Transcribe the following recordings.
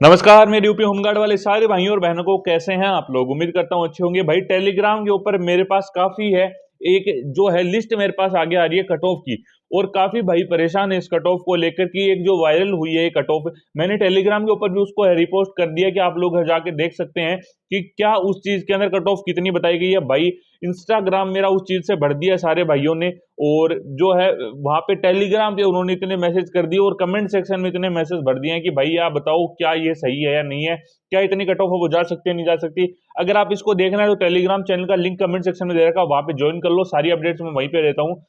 नमस्कार मेरे UP home guard वाले सारे भाइयों और बहनों को, कैसे हैं आप लोग। उम्मीद करता हूं अच्छे होंगे। भाई टेलीग्राम के ऊपर मेरे पास काफी है, एक जो है लिस्ट मेरे पास आगे आ रही है कट ऑफ की। और काफी भाई परेशान है इस कट ऑफ को लेकर कि एक जो वायरल हुई है कट ऑफ, मैंने टेलीग्राम के ऊपर भी उसको रिपोस्ट कर दिया कि आप लोग जाके देख सकते हैं कि क्या उस चीज के अंदर कट ऑफ कितनी बताई गई है। भाई इंस्टाग्राम मेरा उस चीज से भर दिया सारे भाइयों ने, और जो है वहां पे टेलीग्राम पे उन्होंने इतने मैसेज कर दिए और कमेंट सेक्शन में इतने मैसेज भर दिए हैं कि भाई आप बताओ क्या ये सही है या नहीं है, क्या इतनी कट ऑफ वो जा सकती है नहीं जा सकती। अगर आप इसको देखना है तो टेलीग्राम चैनल का लिंक कमेंट सेक्शन में दे रखा है, वहां पे ज्वाइन कर लो। सारी अपडेट्स मैं वहीं पे देता हूँ।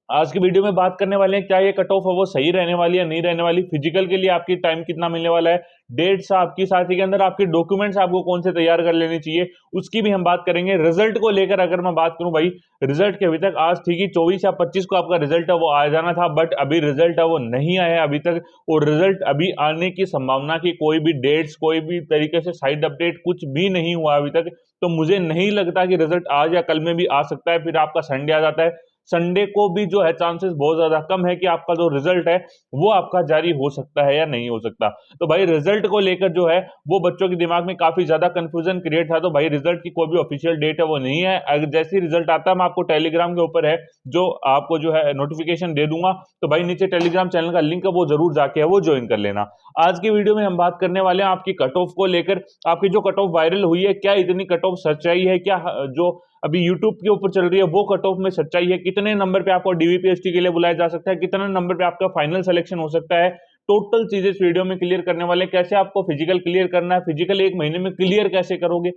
आज की वीडियो में बात करने वाले हैं क्या ये कट ऑफ है वो सही रहने वाली है नहीं रहने वाली, फिजिकल के लिए आपकी टाइम कितना मिलने वाला है, डेट्स आपकी, साथ ही के अंदर आपके डॉक्यूमेंट्स आपको कौन से तैयार कर लेने चाहिए, उसकी भी हम बात करेंगे। रिजल्ट को लेकर अगर मैं बात करूं भाई, रिजल्ट के अभी तक आज ठीक ही 24 या 25 को आपका रिजल्ट है वो आ जाना था, बट अभी रिजल्ट है वो नहीं आया है अभी तक। और रिजल्ट अभी आने की संभावना की कोई भी डेट्स, कोई भी तरीके से साइड अपडेट कुछ भी नहीं हुआ अभी तक। तो मुझे नहीं लगता कि रिजल्ट आज या कल में भी आ सकता है। फिर आपका संडे आ जाता है, संडे को भी जो है चांसेस बहुत ज्यादा कम है कि आपका जो रिजल्ट है वो आपका जारी हो सकता है या नहीं हो सकता। तो भाई रिजल्ट को लेकर जो है वो बच्चों के दिमाग में काफी ज्यादा कंफ्यूजन क्रिएट था। तो भाई रिजल्ट की कोई भी ऑफिशियल डेट है वो नहीं है। अगर जैसे ही रिजल्ट आता है मैं आपको टेलीग्राम के ऊपर है जो आपको जो है नोटिफिकेशन दे दूंगा। तो भाई नीचे टेलीग्राम चैनल का लिंक है वो जरूर जाके है वो ज्वाइन कर लेना। आज की वीडियो में हम बात करने वाले हैं आपकी कट ऑफ को लेकर। आपकी जो कट ऑफ वायरल हुई है, क्या इतनी कट ऑफ सच्चाई है, क्या जो अभी यूट्यूब के ऊपर चल रही है वो कट ऑफ में सच्चाई है, कितने नंबर पे आपको डीवीपीएसटी के लिए बुलाया जा सकता है, कितने नंबर पे आपका फाइनल सिलेक्शन हो सकता है। टोटल चीजें इस वीडियो में क्लियर करने वाले हैं। कैसे आपको फिजिकल क्लियर करना है, फिजिकल एक महीने में क्लियर कैसे करोगे,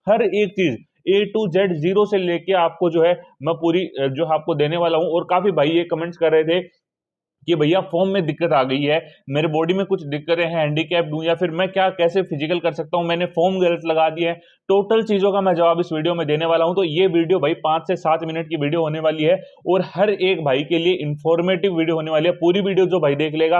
हर एक चीज ए टू जेड जीरो से लेके आपको जो है मैं पूरी जो आपको देने वाला हूं। और काफी भाई ये कमेंट्स कर रहे थे कि भैया फॉर्म में दिक्कत आ गई है, मेरे बॉडी में कुछ दिक्कतें हैं, हैंडीकैप्ड हूं, या फिर मैं क्या कैसे फिजिकल कर सकता हूं, मैंने फॉर्म गलत लगा दिया है। टोटल चीजों का मैं जवाब इस वीडियो में देने वाला हूं। तो ये वीडियो भाई 5 से 7 मिनट की वीडियो होने वाली है और हर एक भाई के लिए इंफॉर्मेटिव वीडियो होने वाली है। पूरी वीडियो जो भाई देख लेगा,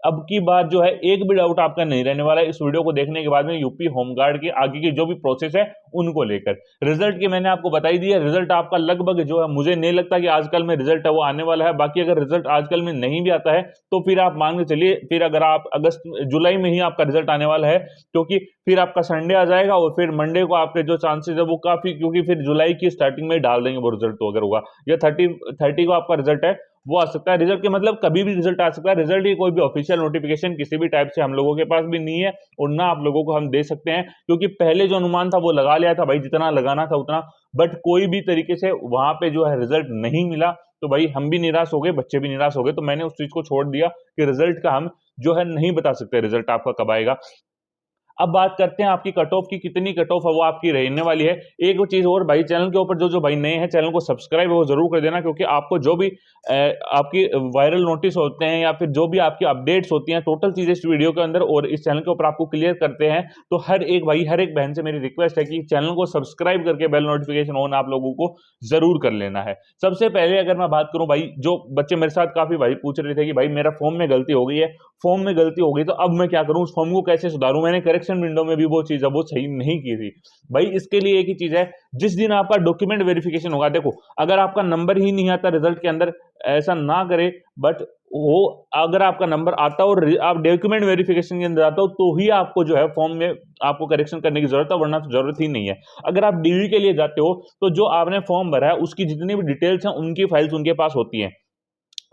अब की बात जो है एक भी डाउट आपका नहीं रहने वाला है इस वीडियो को देखने के बाद में। यूपी होमगार्ड की आगे की जो भी प्रोसेस है उनको लेकर, रिजल्ट की मैंने आपको बताई दी है। रिजल्ट आपका लगभग जो है, मुझे नहीं लगता कि आजकल में रिजल्ट है वो आने वाला है। बाकी अगर रिजल्ट आजकल में नहीं भी आता है तो फिर आप मान के चलिए, फिर अगर आप अगस्त जुलाई में ही आपका रिजल्ट आने वाला है, क्योंकि फिर आपका संडे आ जाएगा और फिर मंडे को आपके जो चांसेस है वो काफी, क्योंकि फिर जुलाई की स्टार्टिंग में ही डाल देंगे वो रिजल्ट। तो अगर होगा या 30 को आपका रिजल्ट है वो आ सकता है। रिजल्ट के मतलब कभी भी रिजल्ट आ सकता है। रिजल्ट की कोई भी ऑफिशियल नोटिफिकेशन किसी भी टाइप से हम लोगों के पास भी नहीं है और ना आप लोगों को हम दे सकते हैं, क्योंकि पहले जो अनुमान था वो लगा लिया था भाई, जितना लगाना था उतना, बट कोई भी तरीके से वहां पे जो है रिजल्ट नहीं मिला। तो भाई हम भी निराश हो गए, बच्चे भी निराश हो गए। तो मैंने उस चीज को छोड़ दिया कि रिजल्ट का हम जो है नहीं बता सकते रिजल्ट आपका कब आएगा। अब बात करते हैं आपकी कट ऑफ की, कितनी कट ऑफ है वो आपकी रहने वाली है। एक वो चीज और भाई, चैनल के ऊपर जो जो भाई नए हैं चैनल को सब्सक्राइब वो जरूर कर देना, क्योंकि आपको जो भी आपकी वायरल नोटिस होते हैं या फिर जो भी आपकी अपडेट्स होती हैं, टोटल चीजें इस वीडियो के अंदर और इस चैनल के ऊपर आपको क्लियर करते हैं। तो हर एक भाई, हर एक बहन से मेरी रिक्वेस्ट है कि चैनल को सब्सक्राइब करके बेल नोटिफिकेशन ऑन आप लोगों को जरूर कर लेना है। सबसे पहले अगर मैं बात करूं भाई, जो बच्चे मेरे साथ काफी भाई पूछ रहे थे कि भाई मेरा फॉर्म में गलती हो गई है, फॉर्म में गलती हो गई तो अब मैं क्या करूं, उस फॉर्म को कैसे सुधारूं, मैंने करेक्शन विंडो में भी वो चीज है वो सही नहीं की थी। भाई इसके लिए एक ही चीज है, जिस दिन आपका डॉक्यूमेंट वेरिफिकेशन होगा, देखो अगर आपका नंबर ही नहीं आता रिजल्ट के अंदर, ऐसा ना करे, बट वो अगर आपका नंबर आता और आप डॉक्यूमेंट वेरिफिकेशन के अंदर आता हो तो ही आपको जो है फॉर्म में आपको करेक्शन करने की जरूरत है, वरना तो जरूरत ही नहीं है। अगर आप डीवी के लिए जाते हो तो जो आपने फॉर्म भरा है उसकी जितनी भी डिटेल्स हैं उनकी फाइल्स उनके पास होती हैं।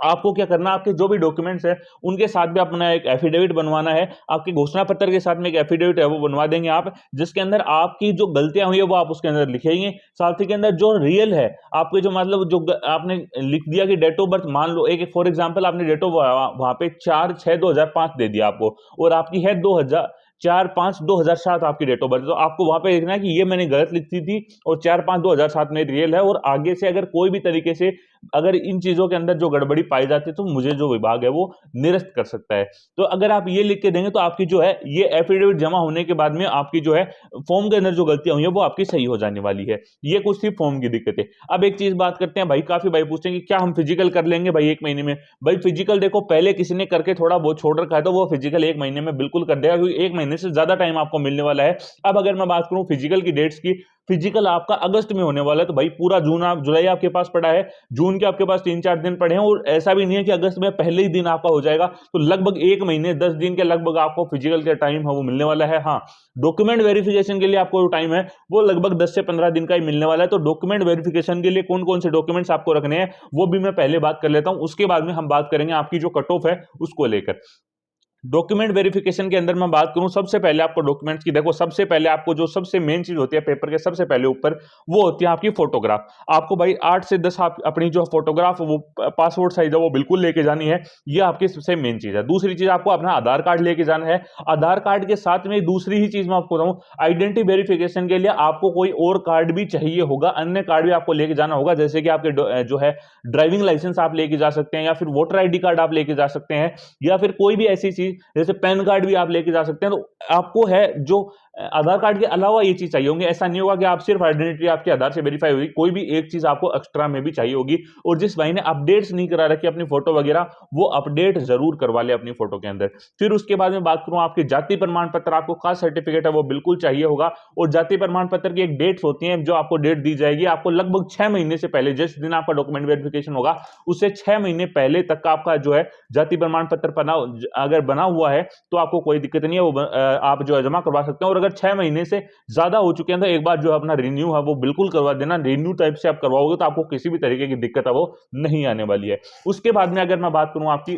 आपको क्या करना, आपके जो भी डॉक्यूमेंट्स है उनके साथ भी अपना एक एफिडेविट बनवाना है। आपके घोषणा पत्र के साथ में एक एफिडेविट है वो बनवा देंगे आप, जिसके अंदर आपकी जो गलतियां हुई है वो आप उसके अंदर लिखेंगे। साथ ही के अंदर जो रियल है आपके, जो मतलब जो आपने लिख दिया कि डेट ऑफ बर्थ, मान लो एक फॉर एग्जांपल आपने डेट ऑफ वहां पे 4/6/2005 दे दिया आपको, और आपकी है 4/5/2007 आपकी डेट ऑफ बर्थ। तो आपको वहां पे लिखना है कि ये मैंने गलत लिख दी थी और 4/5/2007 में रियल है, और आगे से अगर कोई भी तरीके से अगर इन चीजों के अंदर जो गड़बड़ी पाई जाती है तो मुझे जो विभाग है वो निरस्त कर सकता है। तो अगर आप ये लिख के देंगे तो आपकी जो है ये एफिडेविट जमा होने के बाद में आपकी जो है फॉर्म के अंदर जो गलतियां हुई है वो आपकी सही हो जाने वाली है। ये कुछ थी फॉर्म की दिक्कतें। अब एक चीज बात करते हैं भाई, काफी भाई पूछते हैं कि क्या हम फिजिकल कर लेंगे भाई 1 महीने में। भाई फिजिकल देखो, पहले किसी ने करके थोड़ा बहुत छोड़ रखा है तो वो फिजिकल 1 महीने में बिल्कुल कर देगा, क्योंकि 1 महीने महीने से ज्यादा टाइम आपको मिलने वाला है। अब अगर मैं बात करूं फिजिकल की डेट्स की, फिजिकल आपका अगस्त में होने वाला है, तो भाई पूरा जून, आप जुलाई आपके पास पड़ा है, जून के आपके पास 3-4 दिन पड़े हैं, और ऐसा भी नहीं है कि अगस्त में पहले ही दिन आपका हो जाएगा। तो लगभग 1 महीने 10 दिन के लगभग आपको फिजिकल का टाइम है वो मिलने वाला है। हाँ, डॉक्यूमेंट वेरिफिकेशन के लिए आपको जो टाइम है वो लगभग 10 से 15 दिन का ही मिलने वाला है। तो डॉक्यूमेंट वेरिफिकेशन के लिए कौन कौन से डॉक्यूमेंट्स आपको रखने हैं वो भी मैं पहले बात कर लेता हूं, उसके बाद में हम बात करेंगे आपकी जो कट ऑफ है उसको लेकर। डॉक्यूमेंट वेरिफिकेशन के अंदर मैं बात करूं, सबसे पहले आपको डॉक्यूमेंट्स की, देखो सबसे पहले आपको जो सबसे मेन चीज होती है पेपर के सबसे पहले ऊपर, वो होती है आपकी फोटोग्राफ। आपको भाई 8 से 10 आप अपनी जो फोटोग्राफ वो पासपोर्ट साइज है वो बिल्कुल लेके जानी है, ये आपकी सबसे मेन चीज है। दूसरी चीज आपको अपना आधार कार्ड लेके जाना है। आधार कार्ड के साथ में दूसरी ही चीज मैं आपको बताऊं, आइडेंटिटी वेरिफिकेशन के लिए आपको कोई और कार्ड भी चाहिए होगा, अन्य कार्ड भी आपको लेके जाना होगा, जैसे कि आपके जो है ड्राइविंग लाइसेंस आप लेके जा सकते हैं, या फिर वोटर आईडी कार्ड आप लेके जा सकते हैं, या फिर कोई भी ऐसी चीज जैसे पैन कार्ड भी आप लेके जा सकते हैं। तो आपको है जो आधार कार्ड के अलावा ये चीज चाहिए होंगे, ऐसा नहीं होगा कि आप सिर्फ आइडेंटिटी आपके आधार से वेरीफाई होगी, कोई भी एक चीज आपको एक्स्ट्रा में भी चाहिए होगी। और जिस भाई ने अपडेट्स नहीं करा रखी अपनी फोटो वगैरह, वो अपडेट जरूर करवा ले अपनी फोटो के अंदर। फिर उसके बाद में बात करूं, आपकी जाति प्रमाण पत्र, आपको कास्ट सर्टिफिकेट है वो बिल्कुल चाहिए होगा। और जाति प्रमाण पत्र की एक डेट्स होती है, जो आपको डेट दी जाएगी, आपको लगभग 6 महीने से पहले, जिस दिन आपका डॉक्यूमेंट वेरिफिकेशन होगा उससे 6 महीने पहले तक का आपका जो है जाति प्रमाण पत्र अगर बना हुआ है तो आपको कोई दिक्कत नहीं है, वो आप जो है जमा करवा सकते हैं। और अगर 6 महीने से ज्यादा हो चुके हैं तो एक बार जो अपना रिन्यू है वो बिल्कुल करवा देना। रिन्यू टाइप से आप करवाओगे तो आपको किसी भी तरीके की दिक्कत है वो नहीं आने वाली है। उसके बाद में अगर मैं बात करूं आपकी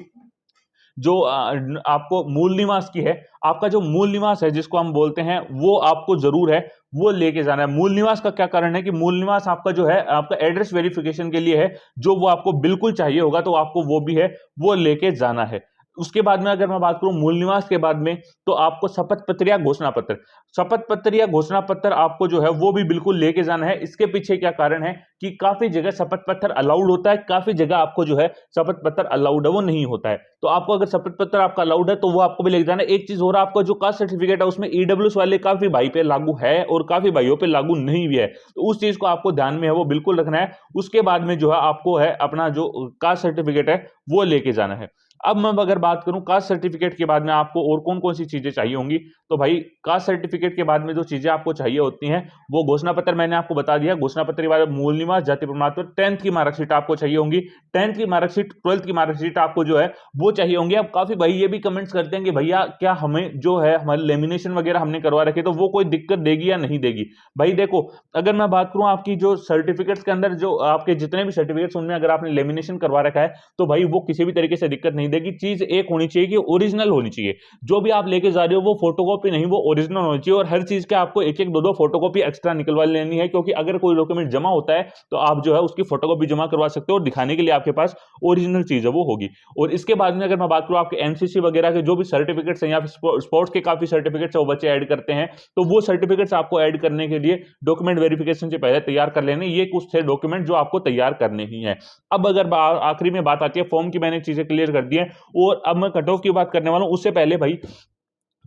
जो आपको मूल निवास की है, आपका जो मूल निवास है जिसको हम बोलते हैं, वो आपको जरूर है वो लेके जाना है। मूल निवास का क्या कारण है कि मूल निवास आपका जो है आपका एड्रेस वेरिफिकेशन के लिए है, जो वो आपको बिल्कुल चाहिए होगा, तो आपको वो भी है वो लेके जाना है। उसके बाद में अगर मैं बात करूं मूल निवास के बाद में, तो आपको शपथ पत्र या घोषणा पत्र, शपथ पत्र या घोषणा पत्र आपको जो है वो भी बिल्कुल लेके जाना है। इसके पीछे क्या कारण है कि काफी जगह शपथ पत्र अलाउड होता है, काफी जगह आपको जो है शपथ पत्र अलाउड है वो नहीं होता है। तो आपको अगर शपथ पत्र आपका अलाउड है तो वो आपको भी लेके जाना है। एक चीज और, आपका जो कास्ट सर्टिफिकेट है उसमें ईडब्ल्यूएस वाले काफी भाई पे लागू है और काफी भाइयों पे लागू नहीं भी है, तो उस चीज को आपको ध्यान में है वो बिल्कुल रखना है। उसके बाद में जो है आपको है अपना जो कास्ट सर्टिफिकेट है वो लेके जाना है। अब मैं अगर बात करूं कास्ट सर्टिफिकेट के बाद में आपको और कौन कौन सी चीजें चाहिए होंगी, तो भाई कास्ट सर्टिफिकेट के बाद में जो चीजें आपको चाहिए होती हैं वो घोषणा पत्र मैंने आपको बता दिया, घोषणा पत्र के बाद मूल निवास, जाति प्रमाण पत्र, 10th की मार्कशीट आपको चाहिए होंगी, 10th की मार्कशीट, 12th की मार्कशीट आपको जो है वो चाहिए होंगी। अब काफी भाई ये भी कमेंट्स करते हैं कि भैया क्या हमें जो है हमारे लेमिनेशन वगैरह हमने करवा रखे तो वो कोई दिक्कत देगी या नहीं देगी। भाई देखो, अगर मैं बात करूं आपकी जो सर्टिफिकेट्स के अंदर जो आपके जितने भी सर्टिफिकेट्स उनमें अगर आपने लेमिनेशन करवा रखा है तो भाई वो किसी भी तरीके से दिक्कत नहीं देगी। चीज एक होनी चाहिए कि ओरिजिनल होनी चाहिए, जो भी आप लेके जा रहे हो वो फोटोकॉपी नहीं, वो ओरिजिनल होनी चाहिए। और हर चीज के आपको एक एक दो दो फोटोकॉपी एक्स्ट्रा निकलवा लेनी है, क्योंकि अगर कोई डॉक्यूमेंट जमा होता है तो आप जो है उसकी फोटोकॉपी जमा करवा सकते हो और दिखाने के लिए आपके पास ओरिजिनल चीज है वो होगी। और इसके बाद में अगर मैं बात करूं आपके एनसीसी वगैरह के जो भी सर्टिफिकेट्स हैं या फिर स्पोर्ट्स के काफी सर्टिफिकेट्स है वो बच्चे ऐड करते हैं, तो वो सर्टिफिकेट्स आपको ऐड करने के लिए डॉक्यूमेंट वेरिफिकेशन से पहले तैयार कर लेने, ये कुछ थे डॉक्यूमेंट जो आपको तैयार करने ही है। अब अगर आखिरी में बात आती है फॉर्म की, मैंने चीजें क्लियर कर दी है। और अब मैं कट ऑफ की बात करने वाला हूं, उससे पहले भाई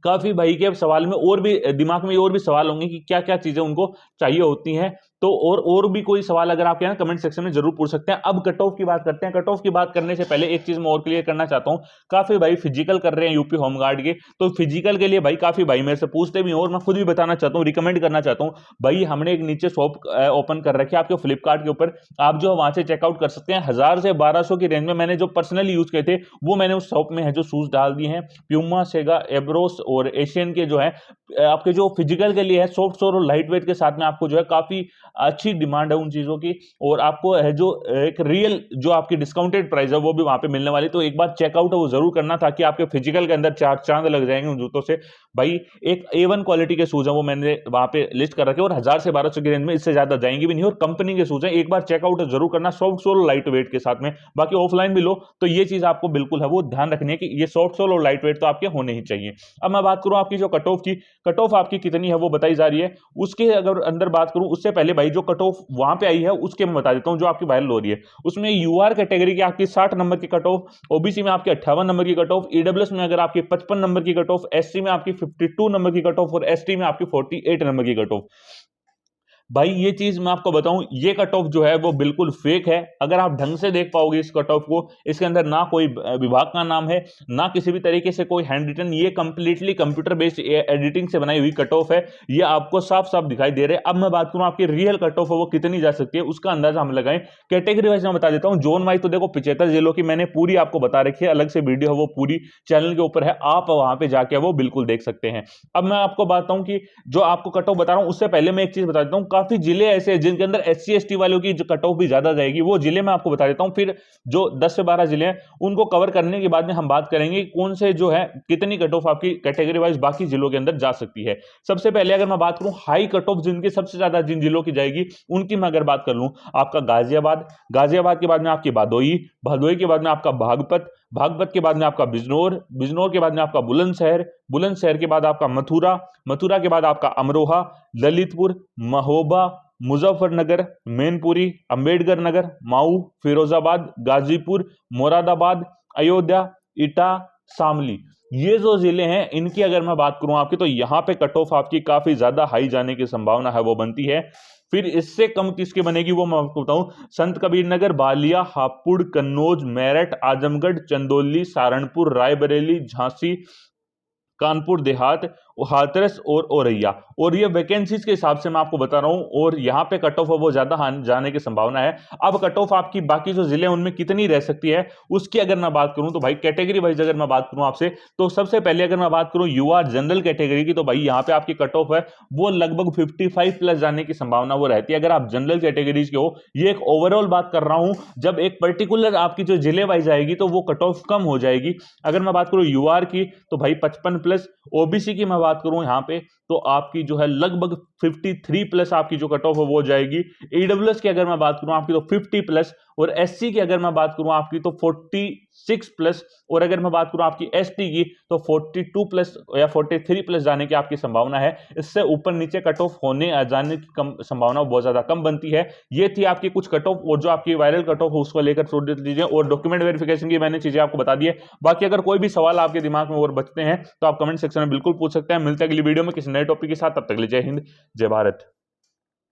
काफी भाई के सवाल में और भी दिमाग में और भी सवाल होंगे कि क्या क्या चीजें उनको चाहिए होती हैं, तो और भी कोई सवाल अगर आपके यहाँ कमेंट सेक्शन में जरूर पूछ सकते हैं। अब कट ऑफ की बात करते हैं। कट ऑफ की बात करने से पहले एक चीज मैं और क्लियर करना चाहता हूं, काफी भाई फिजिकल कर रहे हैं यूपी होमगार्ड के, तो फिजिकल के लिए भाई काफी भाई मेरे से पूछते भी हैं और मैं खुद भी बताना चाहता हूँ, रिकमेंड करना चाहता हूँ। भाई हमने एक नीचे शॉप ओपन कर रखी है आपके फ्लिपकार्ट के ऊपर, आप जो वहां से चेकआउट कर सकते हैं। 1000 से 1200 की रेंज में मैंने जो पर्सनली यूज किए थे वो मैंने उस शॉप में है जो शूज डाल दिए हैं, प्यूमा, सेगा, एब्रोस और एशियन के जो है आपके जो फिजिकल के लिए है, सॉफ्ट सोल और लाइट वेट के साथ में आपको जो है काफी अच्छी डिमांड है उन चीजों की, और आपको है जो एक रियल जो आपकी डिस्काउंटेड प्राइस है वो भी वहां पे मिलने वाली। तो एक बार चेकआउट है वो जरूर करना, ताकि आपके फिजिकल के अंदर चार चांद लग जाएंगे उन जूतों से। भाई एक A1 क्वालिटी के शूज है वो मैंने वहां पे लिस्ट कर रखे, और 1000 से 1200 की रेंज में इससे ज्यादा जाएंगे भी नहीं, और कंपनी के शूज है। एक बार चेकआउट जरूर करना, सॉफ्ट सोल लाइट वेट के साथ में। बाकी ऑफलाइन भी लो तो ये चीज आपको बिल्कुल है वो ध्यान रखनी है कि ये सॉफ्ट सोल और लाइट वेट तो आपके होने ही चाहिए। अब मैं बात करूं आपकी जो कट ऑफ की, कट ऑफ आपकी कितनी है वो बताई जा रही है, उसके अगर अंदर बात करूं उससे पहले भाई जो कट ऑफ वहां पे आई है उसके मैं बता देता हूं जो आपकी वायरल हो रही है। उसमें यूआर कैटेगरी की आपकी 60 नंबर की कट ऑफ, ओबीसी में आपकी 58 नंबर की कट ऑफ, ईडब्ल्यूएस में अगर आपकी 55 नंबर की कट ऑफ, एससी में आपकी 52 नंबर की कट ऑफ और एसटी में आपकी 48 नंबर की कट ऑफ। भाई ये चीज मैं आपको बताऊं, ये कट ऑफ जो है वो बिल्कुल फेक है। अगर आप ढंग से देख पाओगे इस कट ऑफ को, इसके अंदर ना कोई विभाग का नाम है, ना किसी भी तरीके से कोई हैंड रिटन, ये कंप्लीटली कंप्यूटर बेस्ड एडिटिंग से बनाई हुई कट ऑफ है। ये आपको साफ साफ दिखाई दे रहे हैं। अब मैं बात करूं आपकी रियल कट ऑफ है वो कितनी जा सकती है, उसका अंदाजा हम लगाएं। कैटेगरी वाइज मैं बता देता हूं। जोन वाइज तो देखो 75 जिलों की मैंने पूरी आपको बता रखी है, अलग से वीडियो है वो पूरी चैनल के ऊपर है, आप वहां पे जाके वो बिल्कुल देख सकते हैं। अब मैं आपको बताता हूं कि जो आपको कट ऑफ बता रहा हूं, उससे पहले मैं एक चीज बता देता हूं। काफी जिले ऐसे हैं जिनके अंदर SC ST वालों की जो कट ऑफ भी ज्यादा जाएगी, वो जिले मैं आपको बता देता हूं। फिर जो 10 से 12 जिले हैं उनको कवर करने के बाद में हम बात करेंगे कौन से जो है कितनी कट ऑफ आपकी कैटेगरी वाइज बाकी जिलों के अंदर जा सकती है। सबसे पहले अगर मैं बात करूं हाई कट ऑफ जिनकी सबसे ज्यादा जिन जिलों की जाएगी, उनकी मैं अगर बात कर लूं, आपका गाजियाबाद, गाजियाबाद के बाद में आपकी भदोही, भदोही के बाद में आपका बागपत, बागपत के बाद में आपका बिजनौर, बिजनौर के बाद में आपका बुलंदशहर, बुलंदशहर के बाद आपका मथुरा, मथुरा के बाद आपका अमरोहा, ललितपुर, महोबा, मुजफ्फरनगर, मैनपुरी, अंबेडकर नगर, माऊ, फिरोजाबाद, गाजीपुर, मुरादाबाद, अयोध्या, इटा, शामली। ये जो जिले हैं इनकी अगर मैं बात करूं आपकी, तो यहां पे कट ऑफ आपकी काफी ज्यादा हाई जाने की संभावना है वो बनती है। फिर इससे कम किसकी बनेगी वो मैं आपको बताऊं। संत कबीर नगर, बालिया, हापुड़, कन्नौज, मेरठ, आजमगढ़, चंदौली, सहारनपुर, रायबरेली, झांसी, कानपुर देहात, हाथरस और औरैया। और ये वैकेंसीज के हिसाब से मैं आपको बता रहा हूं, और यहाँ पे कट ऑफ वो ज्यादा जाने की संभावना है। अब कट ऑफ आपकी बाकी जो जिले हैं उनमें कितनी रह सकती है उसकी अगर मैं बात करूं, तो भाई कैटेगरी वाइज अगर मैं बात करूं आपसे, तो सबसे पहले अगर मैं बात करूं यूआर जनरल कैटेगरी की, तो भाई यहाँ पे आपकी कट ऑफ है वो लगभग 55 प्लस जाने की संभावना वो रहती है अगर आप जनरल कैटेगरीज के हो। ये एक ओवरऑल बात कर रहा हूं, जब एक पर्टिकुलर आपकी जो जिले वाइज आएगी तो वो कट ऑफ कम हो जाएगी। अगर मैं बात करूं यूआर की, तो भाई 55 प्लस, ओबीसी की मैं बात करूं यहां पे, तो आपकी जो है लगभग 53 प्लस आपकी जो कट ऑफ है वो जाएगी। ईडब्ल्यूएस की अगर मैं बात करूं आपकी, तो 50 प्लस, और एससी की अगर मैं बात करूं आपकी, तो 46 प्लस, और अगर मैं बात करूं आपकी एसटी की, तो 42 प्लस या 43 प्लस जाने की आपकी संभावना है। इससे ऊपर नीचे कट ऑफ होने जाने की कम संभावना बहुत ज्यादा कम बनती है। ये थी आपकी कुछ कट ऑफ, और जो आपकी वायरल कट ऑफ उसको लेकर छोड़ दीजिए, और डॉक्यूमेंट वेरिफिकेशन की मैंने चीजें आपको बता दी है। बाकी अगर कोई भी सवाल आपके दिमाग में और बचते हैं तो आप कमेंट सेक्शन में बिल्कुल पूछ सकते हैं। मिलते हैं अगली वीडियो में किसी नए टॉपिक के साथ, तब तक के लिए जय हिंद, जय भारत।